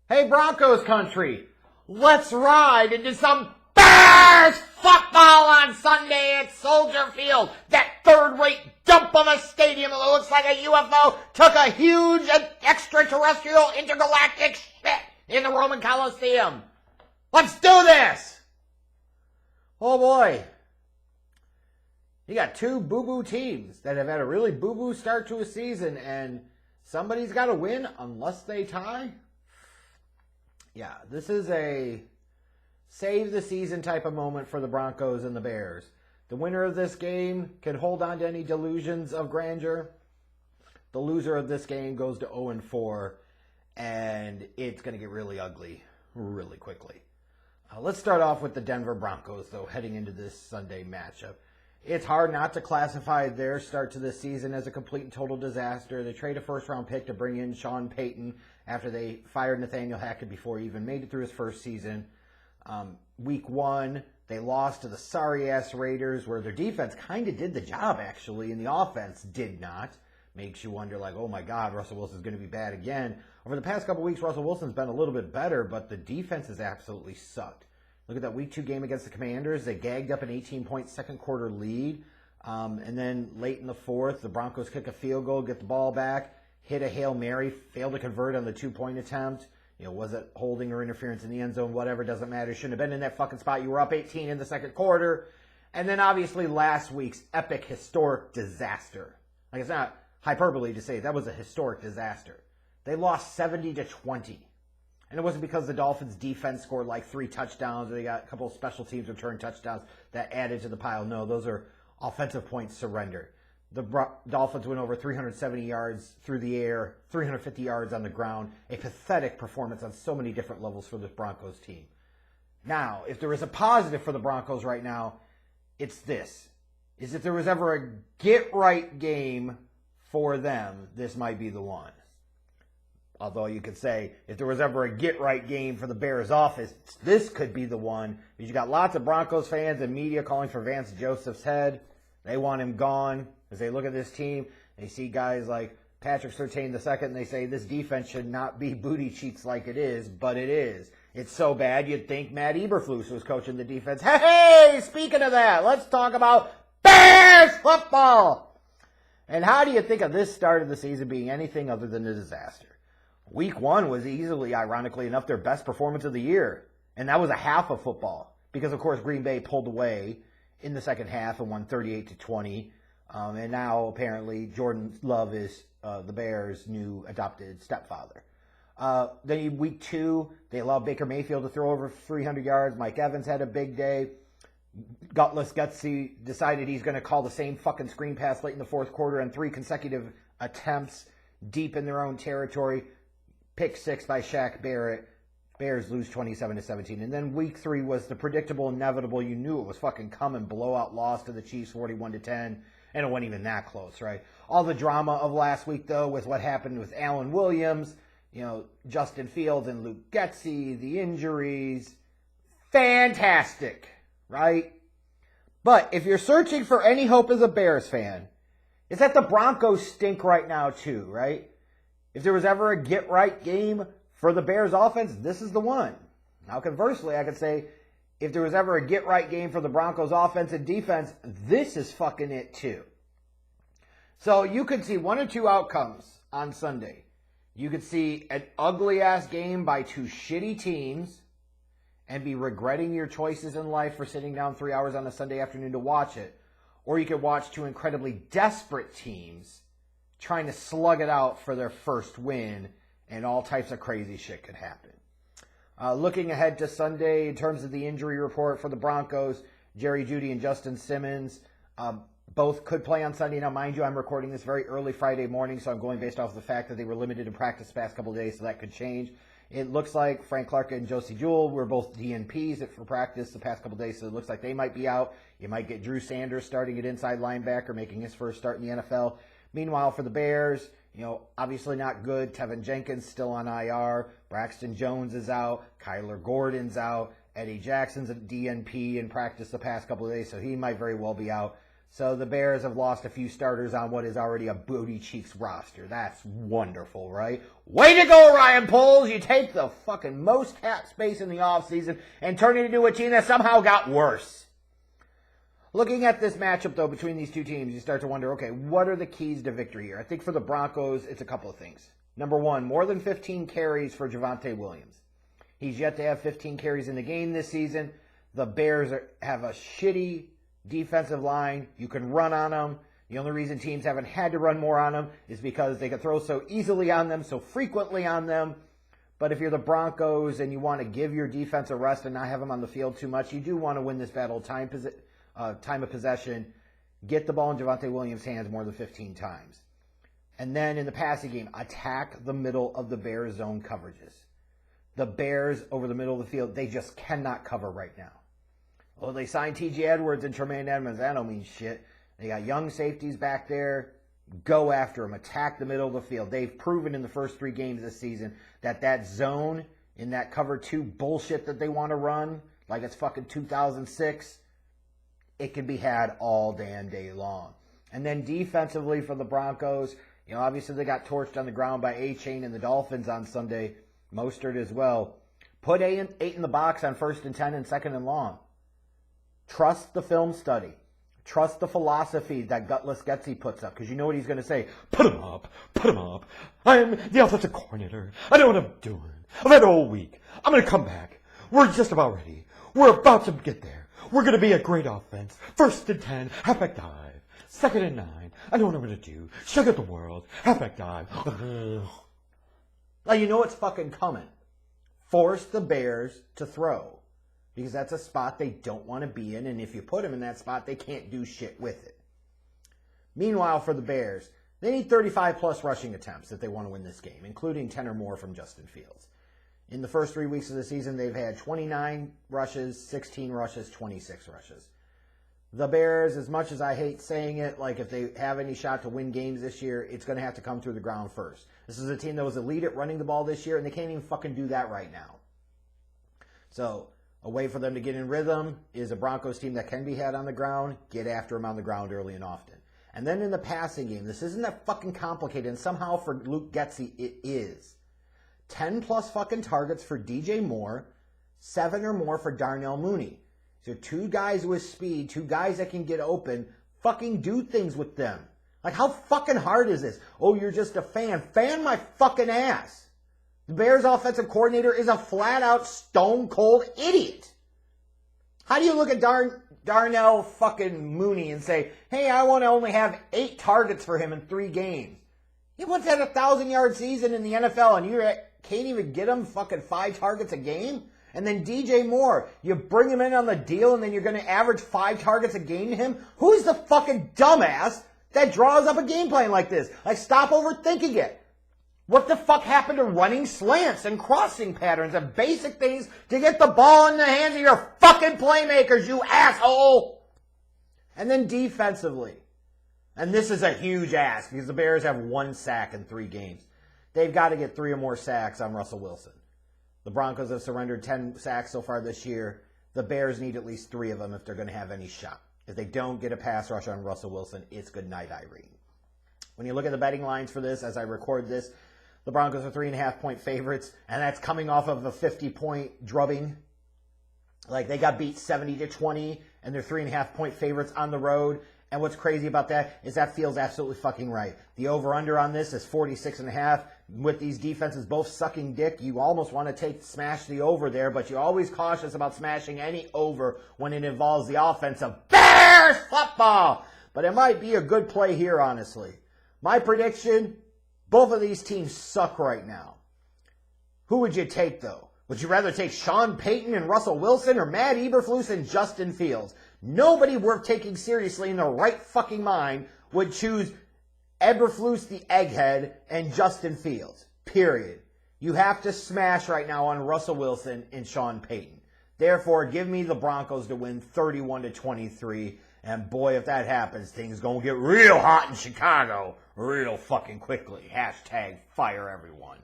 Hey, Broncos country, let's ride into some Bears football on Sunday at Soldier Field. That third-rate dump of a stadium that looks like a UFO took a huge extraterrestrial intergalactic shit in the Roman Coliseum. Let's do this! Oh boy. You got two boo-boo teams that have had a really boo-boo start to a season, and somebody's got to win unless they tie. Yeah, this is a save the season type of moment for the Broncos and the Bears. The winner of this game can hold on to any delusions of grandeur. The loser of this game goes to 0-4, and it's going to get really ugly really quickly. Let's start off with the Denver Broncos, though, heading into this Sunday matchup. It's hard not to classify their start to this season as a complete and total disaster. They trade a first-round pick to bring in Sean Payton after they fired Nathaniel Hackett before he even made it through his first season. Week 1, they lost to the sorry-ass Raiders, where their defense kind of did the job, actually, and the offense did not. Makes you wonder, like, oh my God, Russell Wilson's going to be bad again. Over the past couple weeks, Russell Wilson's been a little bit better, but the defense has absolutely sucked. Look at that Week 2 game against the Commanders. They gagged up an 18-point second-quarter lead. And then late in the fourth, the Broncos kick a field goal, get the ball back, hit a Hail Mary, failed to convert on the 2-point attempt. You know, was it holding or interference in the end zone? Whatever, doesn't matter. Shouldn't have been in that fucking spot. You were up 18 in the second quarter. And then obviously last week's epic, historic disaster. Like, it's not hyperbole to say that was a historic disaster. They lost 70-20. And it wasn't because the Dolphins' defense scored like 3 touchdowns or they got a couple of special teams return touchdowns that added to the pile. No, those are offensive points surrendered. The Dolphins went over 370 yards through the air, 350 yards on the ground. A pathetic performance on so many different levels for the Broncos team. Now, if there is a positive for the Broncos right now, it's this. Is if there was ever a get-right game for them, this might be the one. Although you could say, if there was ever a get-right game for the Bears office, this could be the one. Because you got lots of Broncos fans and media calling for Vance Joseph's head. They want him gone. As they look at this team, they see guys like Patrick Surtain II, and they say this defense should not be booty cheeks like it is, but it is. It's so bad you'd think Matt Eberflus was coaching the defense. Hey, speaking of that, let's talk about Bears football. And how do you think of this start of the season being anything other than a disaster? Week 1 was easily, ironically enough, their best performance of the year. And that was a half of football. Because, of course, Green Bay pulled away in the second half and won 38-20. And now, apparently, Jordan Love is the Bears' new adopted stepfather. Then Week 2, they allowed Baker Mayfield to throw over 300 yards. Mike Evans had a big day. Gutless Gutsy decided he's going to call the same fucking screen pass late in the fourth quarter on 3 consecutive attempts deep in their own territory. Pick 6 by Shaq Barrett. Bears lose 27-17. And then Week 3 was the predictable, inevitable. You knew it was fucking coming. Blowout loss to the Chiefs 41-10. And it wasn't even that close, right? All the drama of last week, though, was what happened with Allen Williams, Justin Fields and Luke Getsy, the injuries. Fantastic, right? But if you're searching for any hope as a Bears fan, it's that the Broncos stink right now, too, right? If there was ever a get-right game for the Bears offense, this is the one. Now, conversely, I could say, if there was ever a get-right game for the Broncos offense and defense, this is fucking it too. So you could see one or two outcomes on Sunday. You could see an ugly-ass game by 2 shitty teams and be regretting your choices in life for sitting down 3 hours on a Sunday afternoon to watch it. Or you could watch 2 incredibly desperate teams trying to slug it out for their first win, and all types of crazy shit could happen. Looking ahead to Sunday, in terms of the injury report for the Broncos, Jerry Jeudy and Justin Simmons, both could play on Sunday. Now, mind you, I'm recording this very early Friday morning, so I'm going based off the fact that they were limited in practice the past couple of days, so that could change. It looks like Frank Clark and Josie Jewell were both DNPs for practice the past couple of days, so it looks like they might be out. You might get Drew Sanders starting at inside linebacker, making his first start in the NFL. Meanwhile, for the Bears, obviously not good. Tevin Jenkins still on IR. Braxton Jones is out. Kyler Gordon's out. Eddie Jackson's a DNP in practice the past couple of days, so he might very well be out. So the Bears have lost a few starters on what is already a booty cheeks roster. That's wonderful, right? Way to go, Ryan Poles! You take the fucking most cap space in the offseason and turn it into a team that somehow got worse. Looking at this matchup, though, between these two teams, you start to wonder, okay, what are the keys to victory here? I think for the Broncos, it's a couple of things. Number one, more than 15 carries for Javonte Williams. He's yet to have 15 carries in the game this season. The Bears have a shitty defensive line. You can run on them. The only reason teams haven't had to run more on them is because they can throw so easily on them, so frequently on them. But if you're the Broncos and you want to give your defense a rest and not have them on the field too much, you do want to win this battle time of possession. Get the ball in Javonte Williams' hands more than 15 times. And then in the passing game, attack the middle of the Bears' zone coverages. The Bears over the middle of the field, they just cannot cover right now. Oh, they signed T.J. Edwards and Tremaine Edmonds. That don't mean shit. They got young safeties back there. Go after them. Attack the middle of the field. They've proven in the first 3 games this season that zone in that cover 2 bullshit that they want to run, like it's fucking 2006, it can be had all damn day long. And then defensively for the Broncos, obviously they got torched on the ground by A-Chain and the Dolphins on Sunday. Mostert as well. Put 8 in the box on 1st and 10 and 2nd and long. Trust the film study. Trust the philosophy that Gutless Getsy puts up, because you know what he's going to say. Put him up. Put him up. I'm the offensive coordinator. I know what I'm doing. I've had all week. I'm going to come back. We're just about ready. We're about to get there. We're going to be a great offense. 1st and 10, halfback dive. 2nd and 9. I know what I'm going to do. Shut out the world. Halfback dive. Now you know what's fucking coming. Force the Bears to throw. Because that's a spot they don't want to be in, and if you put them in that spot, they can't do shit with it. Meanwhile, for the Bears, they need 35-plus rushing attempts if they want to win this game, including 10 or more from Justin Fields. In the first 3 weeks of the season, they've had 29 rushes, 16 rushes, 26 rushes. The Bears, as much as I hate saying it, like if they have any shot to win games this year, it's going to have to come through the ground first. This is a team that was elite at running the ball this year, and they can't even fucking do that right now. So a way for them to get in rhythm is a Broncos team that can be had on the ground. Get after them on the ground early and often. And then in the passing game, this isn't that fucking complicated, and somehow for Luke Getsy, it is. 10-plus fucking targets for DJ Moore, 7 or more for Darnell Mooney. So 2 guys with speed, 2 guys that can get open, fucking do things with them. Like, how fucking hard is this? Oh, you're just a fan. Fan my fucking ass. The Bears offensive coordinator is a flat-out stone-cold idiot. How do you look at Darnell fucking Mooney and say, hey, I want to only have 8 targets for him in 3 games? He once had a 1,000-yard season in the NFL, and you can't even get him fucking 5 targets a game? And then DJ Moore, you bring him in on the deal, and then you're going to average 5 targets a game to him? Who's the fucking dumbass that draws up a game plan like this? Like, stop overthinking it. What the fuck happened to running slants and crossing patterns and basic things to get the ball in the hands of your fucking playmakers, you asshole? And then defensively. And this is a huge ask because the Bears have 1 sack in 3 games. They've got to get 3 or more sacks on Russell Wilson. The Broncos have surrendered 10 sacks so far this year. The Bears need at least 3 of them if they're going to have any shot. If they don't get a pass rush on Russell Wilson, it's good night, Irene. When you look at the betting lines for this, as I record this, the Broncos are 3.5-point favorites, and that's coming off of a 50-point drubbing. Like, they got beat 70-20, and they're 3.5-point favorites on the road. And what's crazy about that is that feels absolutely fucking right. The over-under on this is 46.5. With these defenses both sucking dick, you almost want to smash the over there, but you're always cautious about smashing any over when it involves the offense of Bears football. But it might be a good play here, honestly. My prediction, both of these teams suck right now. Who would you take, though? Would you rather take Sean Payton and Russell Wilson or Matt Eberflus and Justin Fields? Nobody worth taking seriously in their right fucking mind would choose Eberflus the egghead and Justin Fields. Period. You have to smash right now on Russell Wilson and Sean Payton. Therefore, give me the Broncos to win 31-23. And boy, if that happens, things gonna get real hot in Chicago real fucking quickly. Hashtag fire everyone.